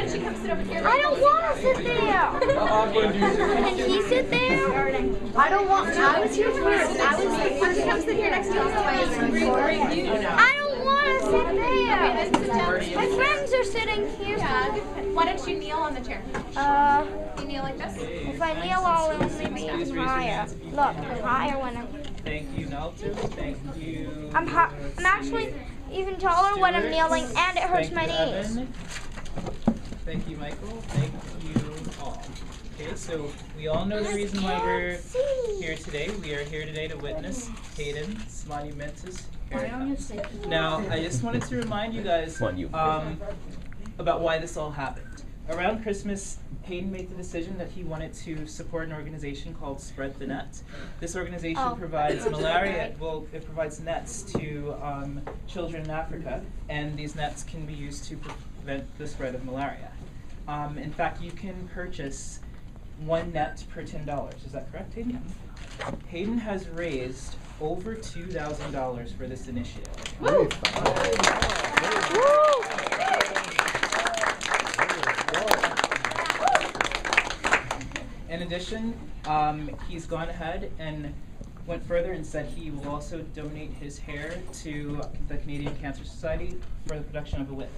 don't you come sit over here? I don't want to sit there. Can he sit there? I don't want. I was here first. I was here first. Come sit here next to us. I don't want to sit there. My friends are sitting here. Why don't you kneel on the chair? You kneel like this? If I kneel, I'll only be higher. Look, I'm higher when I'm. Thank you, Nelson. Thank you. I'm actually even taller when I'm kneeling, and it hurts my knees. Thank you, Michael. Thank you all. Okay, so we all know the reason why we're here today. We are here today to witness Hayden's monumentous haircut. Now, I just wanted to remind you guys about why this all happened. Around Christmas, Hayden made the decision that he wanted to support an organization called Spread the Net. This organization provides malaria, well, it provides nets to children in Africa, and these nets can be used to prevent the spread of malaria. In fact, you can purchase one net per $10. Is that correct, Hayden? Hayden has raised over $2,000 for this initiative. Woo! In addition, he's gone ahead and went further and said he will also donate his hair to the Canadian Cancer Society for the production of a wig.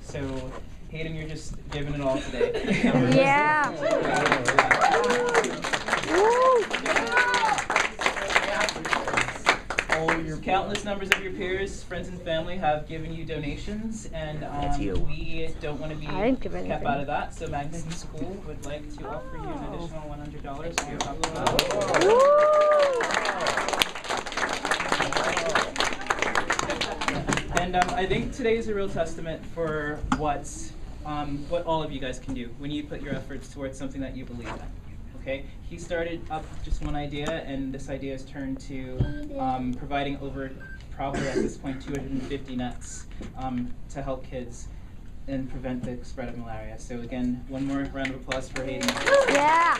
So, Hayden, you're just giving it all today. Yeah. Countless numbers of your peers, friends, and family have given you donations, and we don't want to be kept out of that. So Magnuson School would like to offer you an additional $100 for your top of that. And I think today is a real testament for what all of you guys can do when you put your efforts towards something that you believe in. Okay, he started up with just one idea, and this idea has turned to providing over, probably at this point, 250 nets to help kids and prevent the spread of malaria. So again, one more round of applause for Hayden. Yeah.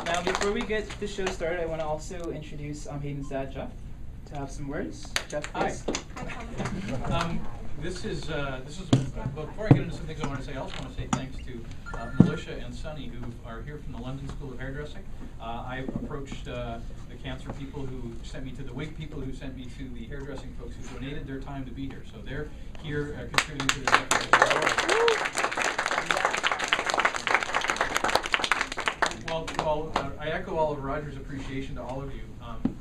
Now, before we get the show started, I want to also introduce Hayden's dad, Jeff, to have some words. Jeff, please. Hi. Before I get into some things I want to say, I also want to say thanks to Militia and Sunny, who are here from the London School of Hairdressing. I approached the cancer people who sent me to the wig people who sent me to the hairdressing folks who donated their time to be here. So they're here contributing to this effort. Well, I echo all of Roger's appreciation to all of you.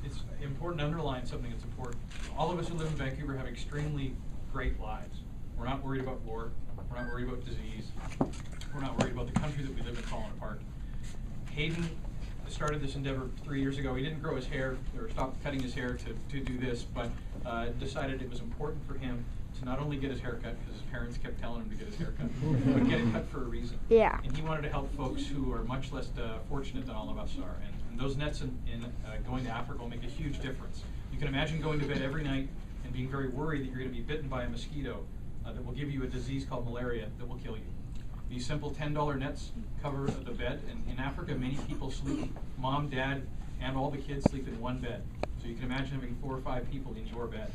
It's important to underline something that's important. All of us who live in Vancouver have extremely great lives. We're not worried about war. We're not worried about disease. We're not worried about the country that we live in falling apart. Hayden started this endeavor 3 years ago. He didn't grow his hair or stop cutting his hair to do this, but decided it was important for him to not only get his hair cut, because his parents kept telling him to get his hair cut, but get it cut for a reason. Yeah. And he wanted to help folks who are much less fortunate than all of us are. And those nets in going to Africa will make a huge difference. You can imagine going to bed every night and being very worried that you're going to be bitten by a mosquito that will give you a disease called malaria that will kill you. These simple $10 nets cover the bed, and in Africa many people sleep, mom, dad, and all the kids sleep in one bed. So you can imagine having 4 or 5 people in your bed.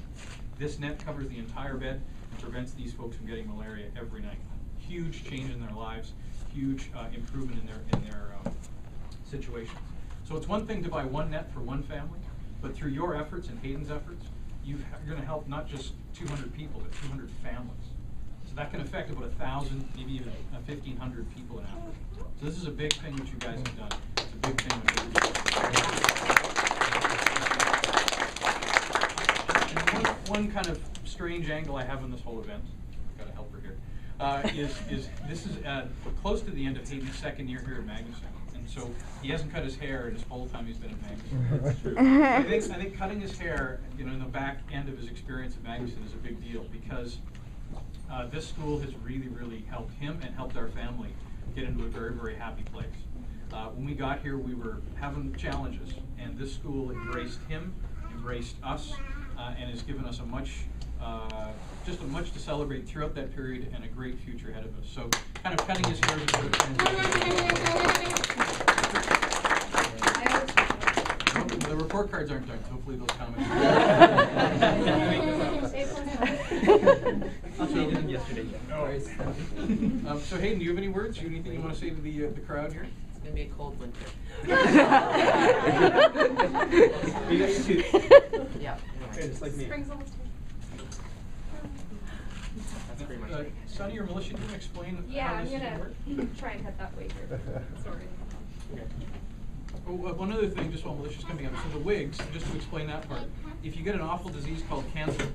This net covers the entire bed and prevents these folks from getting malaria every night. Huge change in their lives, huge improvement in their situations. So it's one thing to buy one net for one family, but through your efforts and Hayden's efforts, you're going to help not just 200 people, but 200 families. So that can affect about 1,000, maybe even 1,500 people in Africa. So this is a big thing that you guys have done. It's a big thing. And one kind of strange angle I have on this whole event, got a helper here, is this is close to the end of Hayden's second year here at Magnuson. So he hasn't cut his hair in his whole time he's been at Magnuson. That's true. I think cutting his hair, in the back end of his experience at Magnuson is a big deal, because this school has really, really helped him and helped our family get into a very, very happy place. When we got here, we were having challenges, and this school embraced him, embraced us, and has given us just a much to celebrate throughout that period and a great future ahead of us. So kind of cutting his hair is a bit of the report cards aren't done, so hopefully those comments. Updated yesterday. So Hayden, do you have any words? Anything you want to say to the crowd here? It's gonna be a cold winter. Yeah. Just like me. Spring's almost here. That's pretty much it. Sonny or Militia, do you want to explain Yeah, how I'm this is gonna going to work? try and cut that way here. Sorry. Oh, one other thing, just while Militia's coming up. So the wigs, just to explain that part, if you get an awful disease called cancer,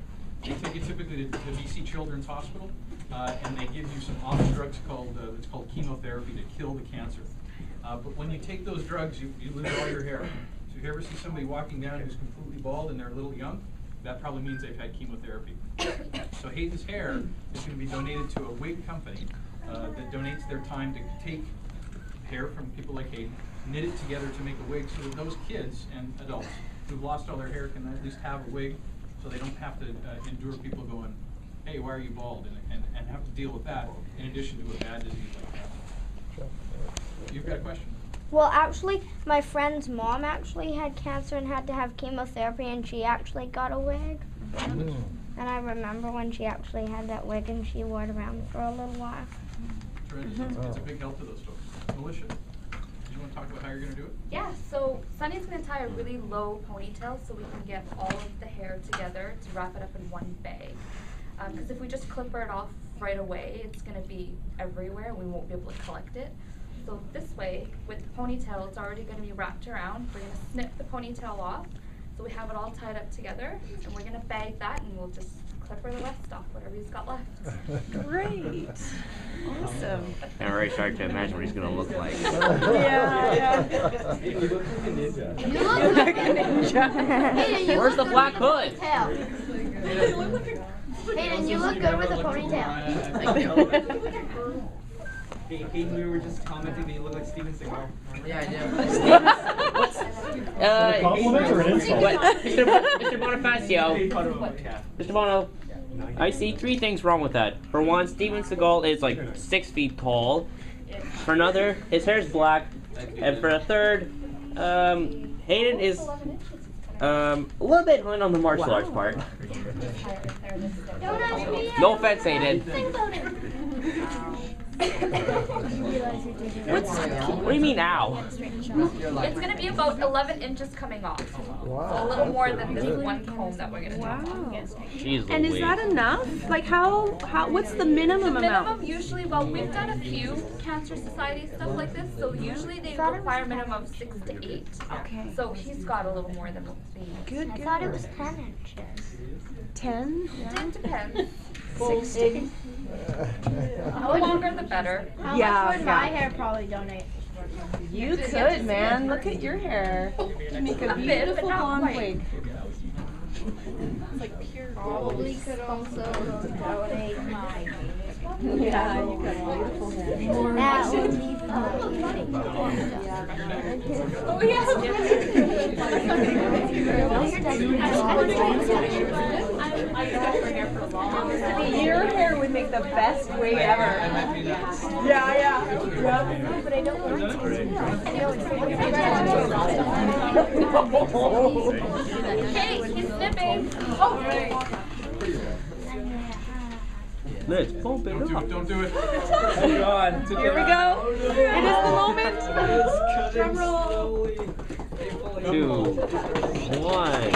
they take you typically to the BC Children's Hospital, and they give you some awful drugs it's called chemotherapy to kill the cancer. But when you take those drugs, you lose all your hair. So if you ever see somebody walking down who's completely bald and they're a little young, that probably means they've had chemotherapy. So Hayden's hair is going to be donated to a wig company that donates their time to take hair from people like Hayden, knit it together to make a wig so that those kids and adults who've lost all their hair can at least have a wig so they don't have to endure people going, hey, why are you bald? And have to deal with that in addition to a bad disease like cancer. You've got a question? Well, actually, my friend's mom actually had cancer and had to have chemotherapy, and she actually got a wig. And I remember when she actually had that wig, and she wore it around for a little while. Tremendous. It's a big help to those folks. Militia, do you want to talk about how you're going to do it? Yeah, so Sunny's going to tie a really low ponytail so we can get all of the hair together to wrap it up in one bag. Because if we just clipper it off right away, it's going to be everywhere and we won't be able to collect it. So this way, with the ponytail, it's already going to be wrapped around. We're going to snip the ponytail off so we have it all tied up together. And we're going to bag that and we'll just clipper the rest off, whatever he's got left. Great. Awesome. I'm already starting to imagine what he's going to look like. Yeah. You look like a ninja. You look like a ninja. Hayden, you Where's look the black good with hood? a ponytail. Hayden, you look good with a ponytail. Hayden, we were just commenting that you look like Steven Seagal. Yeah, I do. A compliment or an insult? Mr. Bonifacio. Mr. Bono, I see three things wrong with that. For one, Steven Seagal is like 6 feet tall. For another, his hair is black. And for a third, Hayden is a little bit behind on the martial arts part. Don't ask me. No offense, Hayden. Think about it. What do you mean, ow? It's going to be about 11 inches coming off. So a little more than this one comb that we're going to do. Wow. Jeez And is Louise. that enough? Like how what's the minimum The amount? minimum usually, well, we've done a few cancer society stuff like this, so usually they require a minimum of 6 to 8. Okay. So he's got a little more than what we Good, I good. thought it was 10 inches. 10? It depends. 60? The longer the better. Yeah, Would my hair probably donate? You could, man. Look at your hair. You make a beautiful blonde wig. Probably could also donate my. Yeah, you got beautiful hair. That would be fun. Oh, Your hair would make the best wig ever. Yeah. But I don't want Hey, he's snipping. Let's pump it up. Don't do it. Hold on. Here we go. It is the moment. Drum roll. 2, 1.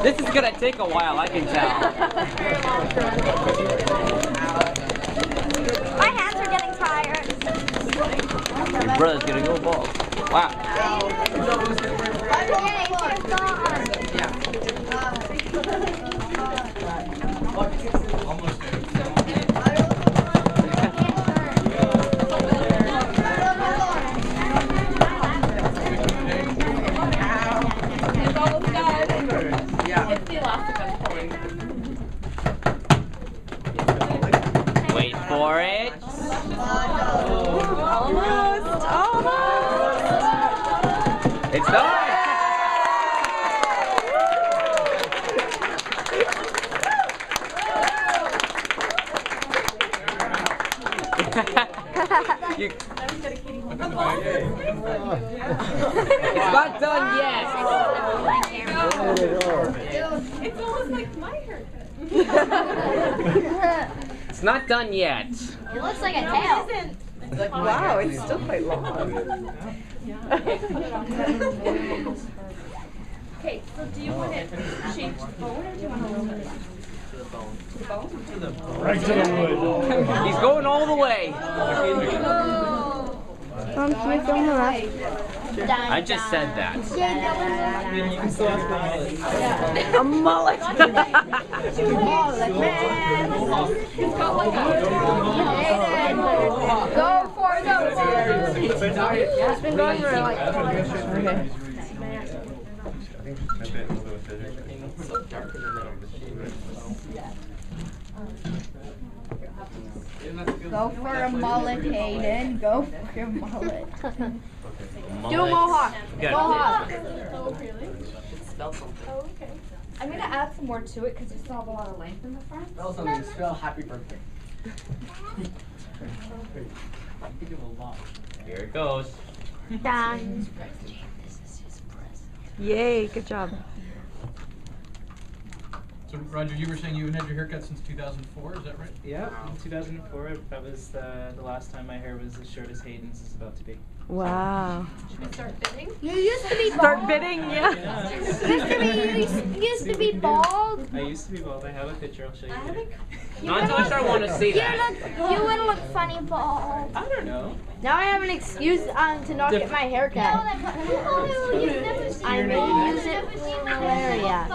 This is gonna take a while, I can tell. My hands are getting tired. Your brother's gonna go bald. Wow. Okay, here's gone. Almost there. It's the elastic I'm pulling. Wait for it. Almost. It's done. It's not done yet. It's almost like my haircut. It's not done yet. It looks like a tail. Wow, it's still quite long. Okay, so do you want it shaped to the bone or do you want a little bit left? To the bone? Right to the wood. He's going all the way. Can you film the rest? I just said that. You can still ask for A mullet. Go for it, It's been going for like. Okay. Go for a mullet, Hayden. Go for your mullet. Do a mohawk. Good. Mohawk. I'm going to add some more to it because you still have a lot of length in the front. Spell something. Spell happy birthday. Here it goes. Done. Yay, good job. So Roger, you were saying you had your haircut since 2004, is that right? Yeah, in 2004, that was the last time my hair was as short as Hayden's is about to be. Wow. Should we start fitting? You used to be bald. Start bidding, yeah. You used to be bald. I used to be bald. I have a picture. I'll show you later. Not until I start wanting to see that. You wouldn't look funny bald. I don't know. Now I have an excuse to not get my hair cut. I may use it for malaria.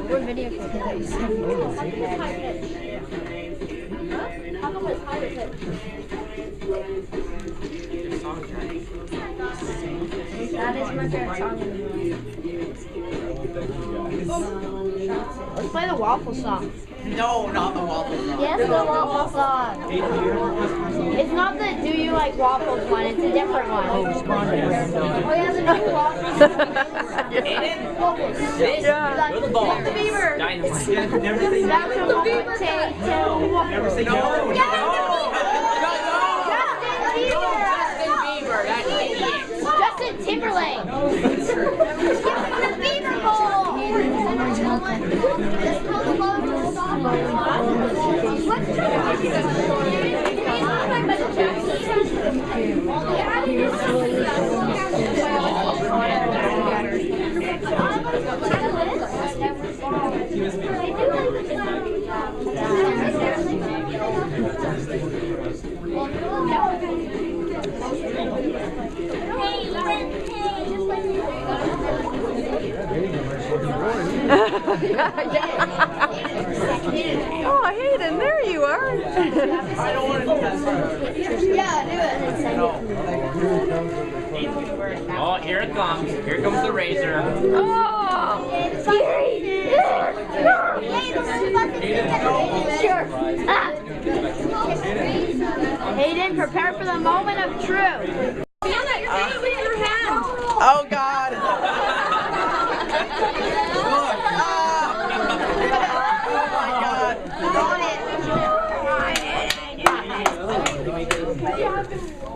We're video clips. That is my favorite song. Let's play the waffle song. No, not the waffle song. Yes, the waffle song. It's not the Do You Like Waffles one, it's a different one. Oh yeah, the new waffle song. This, go to the ball. The beaver. Dynamite. Never say no. That's a potato. Never say no. Justin Bieber, that idiot. Justin Timberlake. The beaver bowl. Oh, Hayden, there you are. I don't want to do that. Oh, here it comes. Here comes the razor. Hayden, prepare for the moment of truth. Oh, God.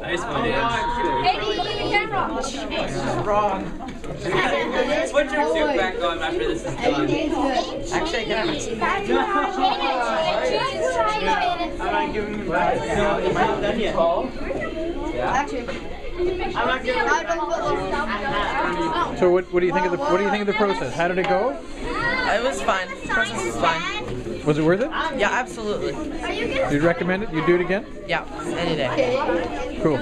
Nice one, dude. Wrong. Put your suit back on after this is done. Actually, I can have it. I'm not giving him back. No, it's not done yet. I'm not giving So what do you think of the process? How did it go? It was fine. The process was fine. Was it worth it? Yeah, absolutely. You'd recommend it? You'd do it again? Yeah, any day. Cool.